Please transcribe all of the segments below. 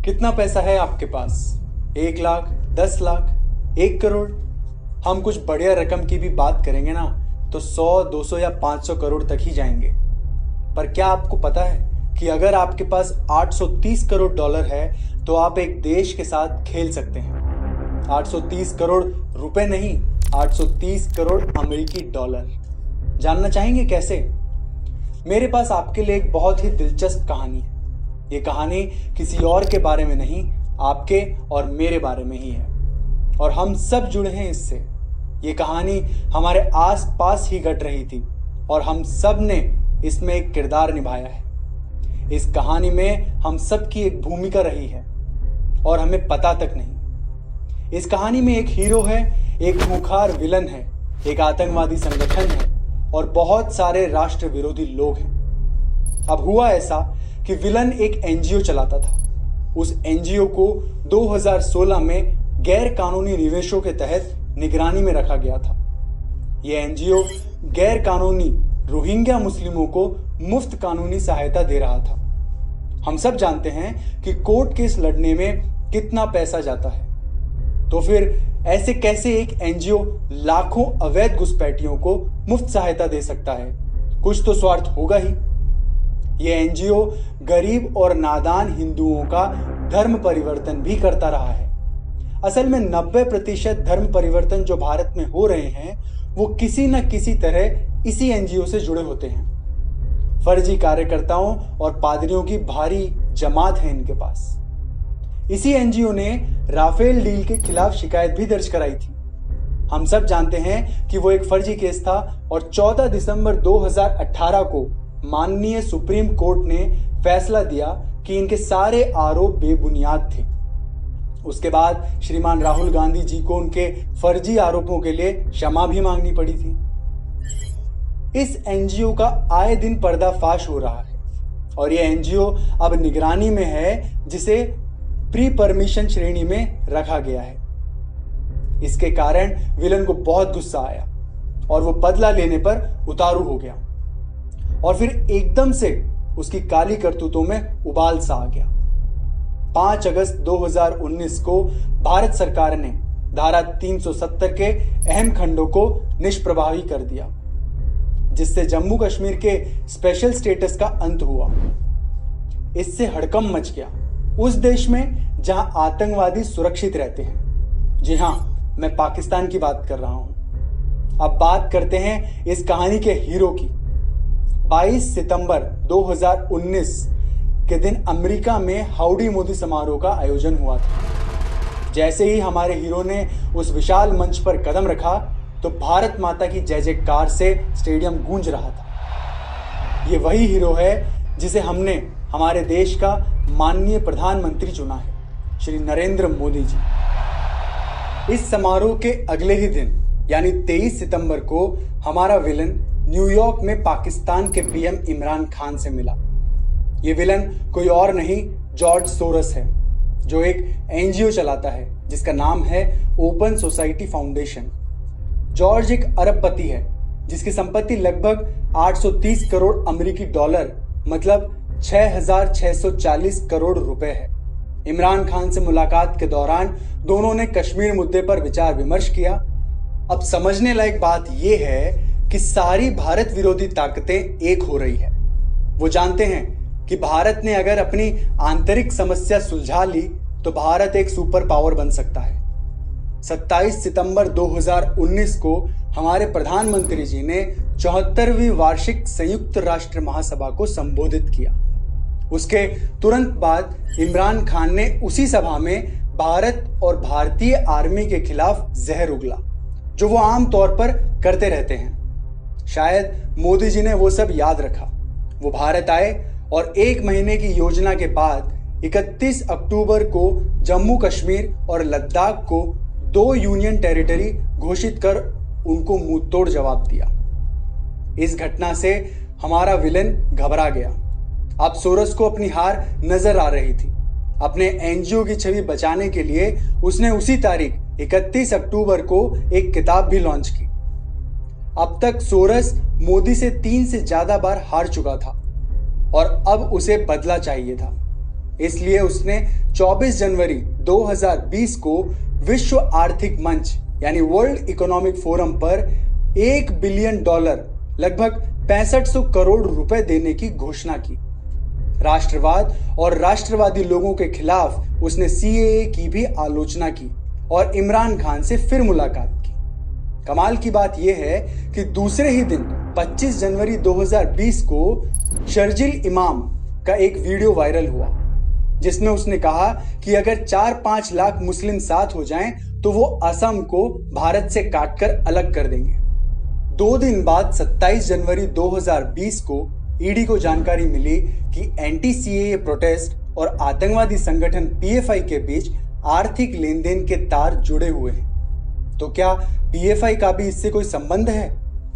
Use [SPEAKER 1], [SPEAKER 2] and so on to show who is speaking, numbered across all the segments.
[SPEAKER 1] कितना पैसा है आपके पास? 1 लाख, 10 लाख, 1 करोड़? हम कुछ बढ़िया रकम की भी बात करेंगे ना तो 100, 200 या 500 करोड़ तक ही जाएंगे। पर क्या आपको पता है कि अगर आपके पास 830 करोड़ डॉलर है तो आप एक देश के साथ खेल सकते हैं। 830 करोड़ रुपए नहीं, 830 करोड़ अमेरिकी डॉलर। जानना चाहेंगे कैसे? मेरे पास आपके लिए एक बहुत ही दिलचस्प कहानी है। ये कहानी किसी और के बारे में नहीं, आपके और मेरे बारे में ही है, और हम सब जुड़े हैं इससे। ये कहानी हमारे आस पास ही घट रही थी और हम सब ने इसमें एक किरदार निभाया है। इस कहानी में हम सब की एक भूमिका रही है और हमें पता तक नहीं। इस कहानी में एक हीरो है, एक खूंखार विलन है, एक आतंकवादी संगठन है और बहुत सारे राष्ट्र विरोधी लोग हैं। अब हुआ ऐसा कि विलन एक एनजीओ चलाता था। उस एनजीओ को 2016 में गैर कानूनी निवेशों के तहत निगरानी में रखा गया था। यह एनजीओ गैर कानूनी रोहिंग्या मुस्लिमों को मुफ्त कानूनी सहायता दे रहा था। हम सब जानते हैं कि कोर्ट केस लड़ने में कितना पैसा जाता है, तो फिर ऐसे कैसे एक एनजीओ लाखों अवैध घुसपैठियों को मुफ्त सहायता दे सकता है? कुछ तो स्वार्थ होगा ही। यह एनजीओ गरीब और नादान हिंदुओं का धर्म परिवर्तन भी करता रहा है। असल में 90% धर्म परिवर्तन जो भारत में हो रहे हैं वो किसी न किसी तरह इसी एनजीओ से जुड़े होते हैं। फर्जी कार्यकर्ताओं और पादरियों की भारी जमात है इनके पास। इसी एनजीओ ने राफेल डील के खिलाफ शिकायत भी दर्ज कराई थी। हम सब जानते हैं कि वो एक फर्जी केस था और 14 दिसंबर 2018 को माननीय सुप्रीम कोर्ट ने फैसला दिया कि इनके सारे आरोप बेबुनियाद थे। उसके बाद श्रीमान राहुल गांधी जी को उनके फर्जी आरोपों के लिए क्षमा भी मांगनी पड़ी थी। इस एनजीओ का आए दिन पर्दाफाश हो रहा है और यह एनजीओ अब निगरानी में है, जिसे प्री परमिशन श्रेणी में रखा गया है। इसके कारण विलन को बहुत गुस्सा आया और वो बदला लेने पर उतारू हो गया और फिर एकदम से उसकी काली करतूतों में उबाल सा आ गया। 5 अगस्त 2019 को भारत सरकार ने धारा 370 के अहम खंडों को निष्प्रभावी कर दिया, जिससे जम्मू कश्मीर के स्पेशल स्टेटस का अंत हुआ। इससे हड़कंप मच गया उस देश में जहां आतंकवादी सुरक्षित रहते हैं। जी हां, मैं पाकिस्तान की बात कर रहा हूं। अब बात करते हैं इस कहानी के हीरो की। 22 सितंबर 2019 के दिन अमेरिका में हाउडी मोदी समारोह का आयोजन हुआ था। जैसे ही हमारे हीरो ने उस विशाल मंच पर कदम रखा तो भारत माता की जय जयकार से स्टेडियम गूंज रहा था। ये वही हीरो है जिसे हमने हमारे देश का माननीय प्रधानमंत्री चुना है, श्री नरेंद्र मोदी जी। इस समारोह के अगले ही दिन यानी 23 सितंबर को हमारा विलन न्यूयॉर्क में पाकिस्तान के पीएम इमरान खान से मिला। ये विलन कोई और नहीं, जॉर्ज सोरस है, जो एक एनजीओ चलाता है जिसका नाम है ओपन सोसाइटी फाउंडेशन। जॉर्ज एक अरबपति है जिसकी संपत्ति लगभग 830 करोड़ अमेरिकी डॉलर मतलब 6,640 करोड़ रुपए है। इमरान खान से मुलाकात के दौरान दोनों ने कश्मीर मुद्दे पर विचार विमर्श किया। अब समझने लायक बात यह है कि सारी भारत विरोधी ताकतें एक हो रही है। वो जानते हैं कि भारत ने अगर अपनी आंतरिक समस्या सुलझा ली तो भारत एक सुपर पावर बन सकता है। 27 सितंबर 2019 को हमारे प्रधानमंत्री जी ने 74वीं वार्षिक संयुक्त राष्ट्र महासभा को संबोधित किया। उसके तुरंत बाद इमरान खान ने उसी सभा में भारत और भारतीय आर्मी के खिलाफ जहर उगला, जो वो आम तौर पर करते रहते हैं। शायद मोदी जी ने वो सब याद रखा। वो भारत आए और 1 महीने की योजना के बाद 31 अक्टूबर को जम्मू कश्मीर और लद्दाख को 2 यूनियन टेरिटरी घोषित कर उनको मुंह तोड़ जवाब दिया। इस घटना से हमारा विलन घबरा गया। अब सोरस को अपनी हार नजर आ रही थी। अपने एनजीओ की छवि बचाने के लिए उसने उसी तारीख 31 अक्टूबर को एक किताब भी लॉन्च की। अब तक सोरस मोदी से 3 से ज्यादा बार हार चुका था और अब उसे बदला चाहिए था। इसलिए उसने 24 जनवरी 2020 को विश्व आर्थिक मंच यानी वर्ल्ड इकोनॉमिक फोरम पर $1 बिलियन लगभग 6500 करोड़ रुपए देने की घोषणा की। राष्ट्रवाद और राष्ट्रवादी लोगों के खिलाफ उसने सीएए की भी आलोचना की और इमरान खान से फिर मुलाकात की। कमाल की बात यह है कि दूसरे ही दिन 25 जनवरी 2020 को शर्जिल इमाम का एक वीडियो वायरल हुआ जिसमें उसने कहा कि अगर 4-5 लाख मुस्लिम साथ हो जाएं तो वो असम को भारत से काटकर अलग कर देंगे। 2 दिन बाद 27 जनवरी 2020 को ईडी को जानकारी मिली कि एंटी सीएए प्रोटेस्ट और आतंकवादी संगठन पीएफआई के बीच आर्थिक लेन देन के तार जुड़े हुए हैं। तो क्या पीएफआई का भी इससे कोई संबंध है?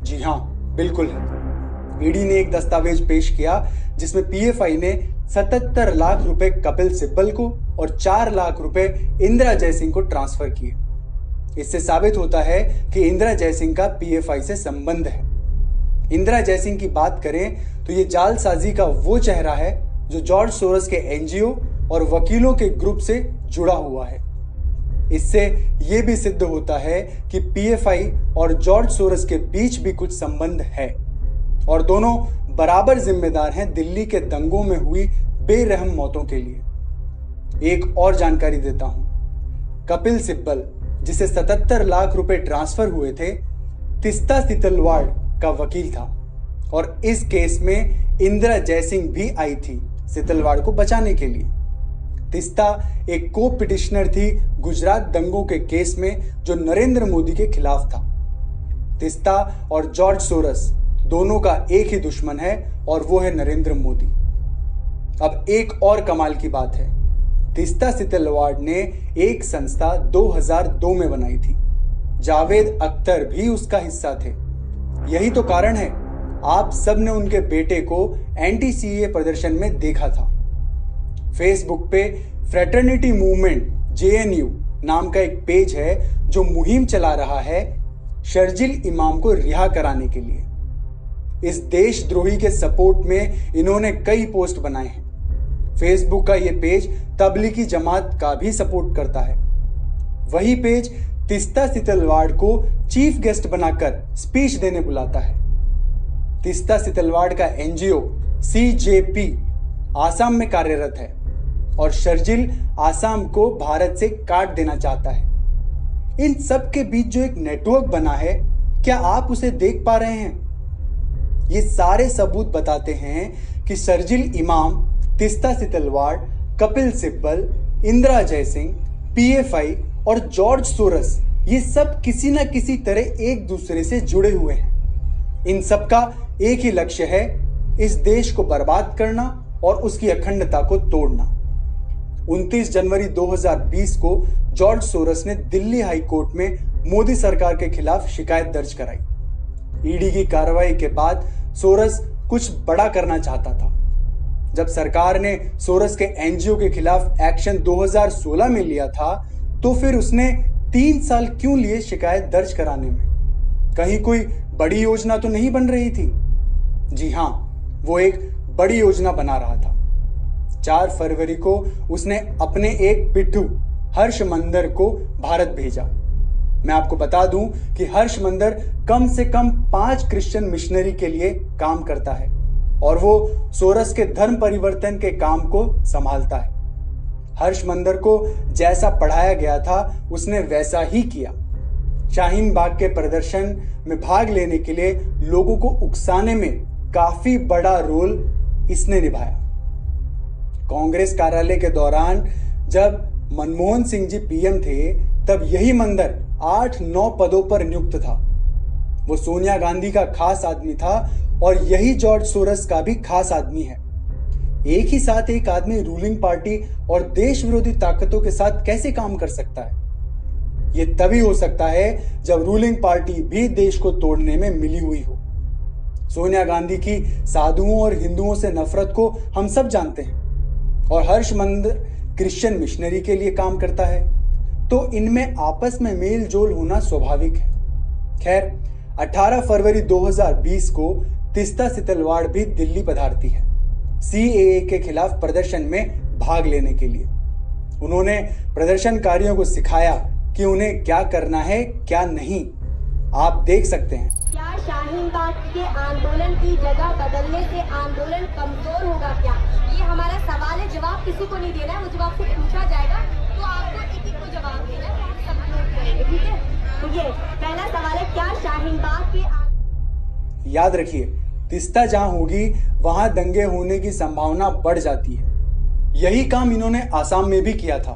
[SPEAKER 1] जी हाँ, बिल्कुल है। ईडी ने एक दस्तावेज पेश किया जिसमें पीएफआई ने 77 लाख रुपए कपिल सिब्बल को और 4 लाख रुपए इंदिरा जयसिंह को ट्रांसफर किए। इससे साबित होता है कि इंदिरा जयसिंह का पीएफआई से संबंध है। इंदिरा जयसिंह की बात करें तो ये जालसाजी का वो चेहरा है जो जॉर्ज सोरस के एनजीओ और वकीलों के ग्रुप से जुड़ा हुआ है। इससे ये भी सिद्ध होता है कि पीएफआई और जॉर्ज सोरस के बीच भी कुछ संबंध है और दोनों बराबर जिम्मेदार हैं दिल्ली के दंगों में हुई बेरहम मौतों के लिए। एक और जानकारी देता हूं। कपिल सिब्बल, जिसे 77 लाख रुपए ट्रांसफर हुए थे, तिस्ता सितलवाड़ का वकील था और इस केस में इंदिरा जयसिंह भी आई थी सितलवाड़ को बचाने के लिए। तिस्ता एक को पिटिशनर थी गुजरात दंगों के केस में जो नरेंद्र मोदी के खिलाफ था। तिस्ता और जॉर्ज सोरस दोनों का एक ही दुश्मन है और वो है नरेंद्र मोदी। अब एक और कमाल की बात है, तिस्ता सितलवाड़ ने एक संस्था 2002 में बनाई थी। जावेद अख्तर भी उसका हिस्सा थे। यही तो कारण है आप सब ने उनके बेटे को एंटी सीएए प्रदर्शन में देखा था। फेसबुक पे फ्रेटर्निटी मूवमेंट जेएनयू नाम का एक पेज है जो मुहिम चला रहा है शर्जिल इमाम को रिहा कराने के लिए। इस देशद्रोही के सपोर्ट में इन्होंने कई पोस्ट बनाए हैं। फेसबुक का यह पेज तबलीगी जमात का भी सपोर्ट करता है। वही पेज तिस्ता सितलवाड़ को चीफ गेस्ट बनाकर स्पीच देने बुलाता है। तिस्ता सितलवाड़ का एनजीओ सीजेपी आसाम में कार्यरत है और शर्जिल आसाम को भारत से काट देना चाहता है। इन सब के बीच जो एक नेटवर्क बना है, क्या आप उसे देख पा रहे हैं? ये सारे सबूत बताते हैं कि शर्जिल इमाम, तिस्ता सितलवाड़, कपिल सिब्बल, इंदिरा जयसिंह, पीएफआई और जॉर्ज सोरस ये सब किसी न किसी तरह एक दूसरे से जुड़े हुए हैं। इन सब का एक ही लक्ष्य है, इस देश को बर्बाद करना और उसकी अखंडता को तोड़ना। 29 जनवरी 2020 को जॉर्ज सोरस ने दिल्ली हाई कोर्ट में मोदी सरकार के खिलाफ शिकायत दर्ज कराई। ईडी की कार्रवाई के बाद सोरस कुछ बड़ा करना चाहता था। जब सरकार ने सोरस के एनजीओ के खिलाफ एक्शन 2016 में लिया था, तो फिर उसने 3 साल क्यों लिए शिकायत दर्ज कराने में? कहीं कोई बड़ी योजना तो नहीं बन रही थी? जी हां, वो एक बड़ी योजना बना रहा था। 4 फरवरी को उसने अपने एक पिट्ठू हर्ष मंदर को भारत भेजा। मैं आपको बता दूं कि हर्ष मंदर कम से कम 5 क्रिश्चियन मिशनरी के लिए काम करता है और वो सोरस के धर्म परिवर्तन के काम को संभालता है। हर्ष मंदर को जैसा पढ़ाया गया था उसने वैसा ही किया। शाहीन बाग के प्रदर्शन में भाग लेने के लिए लोगों को उकसाने में काफी बड़ा रोल इसने निभाया। कांग्रेस कार्यालय के दौरान जब मनमोहन सिंह जी पीएम थे, तब यही मंदिर 8-9 पदों पर नियुक्त था। वो सोनिया गांधी का खास आदमी था और यही जॉर्ज सोरस का भी खास आदमी है। एक ही साथ एक आदमी रूलिंग पार्टी और देश विरोधी ताकतों के साथ कैसे काम कर सकता है? ये तभी हो सकता है जब रूलिंग पार्टी भी देश को तोड़ने में मिली हुई हो। सोनिया गांधी की साधुओं और हिंदुओं से नफरत को हम सब जानते हैं और हर्ष मंदिर क्रिश्चियन मिशनरी के लिए काम करता है, तो इनमें आपस में मेल जोल होना स्वाभाविक है। खैर, 18 फरवरी 2020 को तिस्ता सितलवाड़ भी दिल्ली पधारती है सीएए के खिलाफ प्रदर्शन में भाग लेने के लिए। उन्होंने प्रदर्शनकारियों को सिखाया कि उन्हें क्या करना है क्या नहीं। आप देख सकते हैं।
[SPEAKER 2] क्या शाहीन बाग के आंदोलन की जगह बदलने से आंदोलन कमजोर होगा क्या? ये हमारा सवाल है, जवाब किसी को नहीं देना है, वो जवाब से पूछा जाएगा तो आपको एक एक को जवाब देना है, हम सब नोट करेंगे, ठीक है? तो ये पहला सवाल है, क्या शाहीन बाग के
[SPEAKER 1] याद रखिए, तिस्ता जहां होगी वहां दंगे होने की संभावना बढ़ जाती है। यही काम इन्होंने आसाम में भी किया था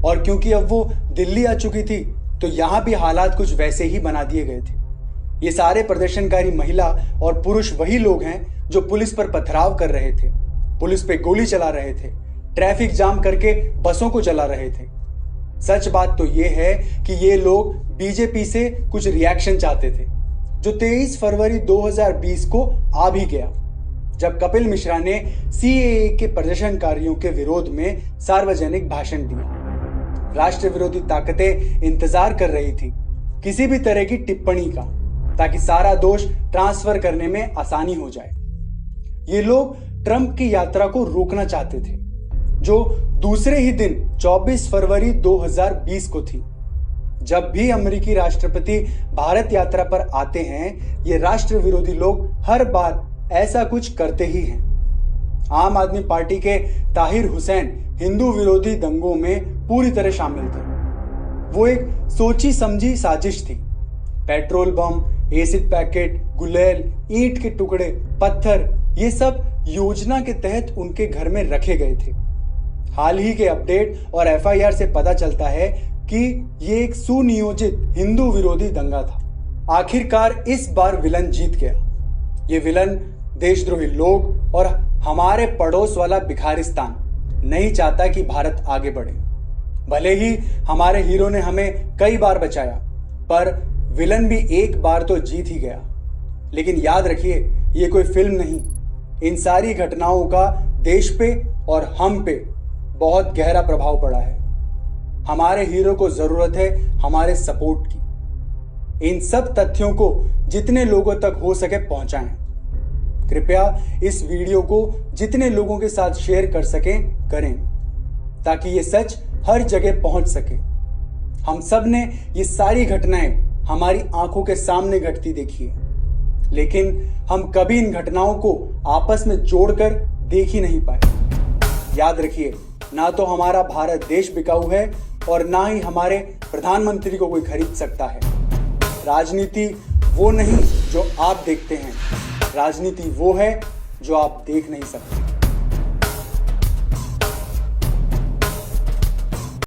[SPEAKER 1] और क्योंकि अब वो दिल्ली आ चुकी थी तो यहां भी हालात कुछ वैसे ही बना दिए गए थे। ये सारे प्रदर्शनकारी महिला और पुरुष वही लोग हैं जो पुलिस पर पथराव कर रहे थे, पुलिस पे गोली चला रहे थे, ट्रैफिक जाम करके बसों को चला रहे थे। सच बात तो ये है कि ये लोग बीजेपी से कुछ रिएक्शन चाहते थे, जो 23 फरवरी 2020 को आ भी गया, जब कपिल मिश्रा ने सीएए के प्रदर्शनकारियों के विरोध में सार्वजनिक भाषण दिया। राष्ट्र विरोधी ताकतें इंतजार कर रही थी किसी भी तरह की टिप्पणी का, ताकि सारा दोष ट्रांसफर करने में आसानी हो जाए। ये लोग ट्रंप की यात्रा को रोकना चाहते थे, जो दूसरे ही दिन 24 फरवरी 2020 को थी। जब भी अमेरिकी राष्ट्रपति भारत यात्रा पर आते हैं, ये राष्ट्र विरोधी लोग हर बार ऐसा कुछ करते ही हैं। आम आदमी पार्टी के ताहिर हुसैन हिंदू विरोधी दंगों में पूरी तरह शामिल थे। वो एक सोची समझी साजिश थी। पेट्रोल बम, एसिड पैकेट, गुलेल, ईंट के टुकड़े, पत्थर, ये सब योजना के तहत उनके घर में रखे गए थे। हाल ही के अपडेट और एफआईआर से पता चलता है कि ये एक सुनियोजित हिंदू विरोधी दंगा था। आखिरकार इस बार विलन जीत गया। ये विलन देशद्रोही लोग और हमारे पड़ोस वाला भिखारिस्तान नहीं चाहता कि भारत आगे बढ़े। भले ही हमारे हीरो ने हमें कई बार बचाया, पर विलन भी एक बार तो जीत ही गया। लेकिन याद रखिए, ये कोई फिल्म नहीं। इन सारी घटनाओं का देश पे और हम पे बहुत गहरा प्रभाव पड़ा है। हमारे हीरो को जरूरत है हमारे सपोर्ट की। इन सब तथ्यों को जितने लोगों तक हो सके पहुंचाएं। कृपया इस वीडियो को जितने लोगों के साथ शेयर कर सकें करें, ताकि ये सच हर जगह पहुंच सके। हम सब ने ये सारी घटनाएं हमारी आंखों के सामने घटती देखी है, लेकिन हम कभी इन घटनाओं को आपस में जोड़कर देख ही नहीं पाए। याद रखिए, ना तो हमारा भारत देश बिकाऊ है और ना ही हमारे प्रधानमंत्री को कोई खरीद सकता है। राजनीति वो नहीं जो आप देखते हैं, राजनीति वो है जो आप देख नहीं सकते।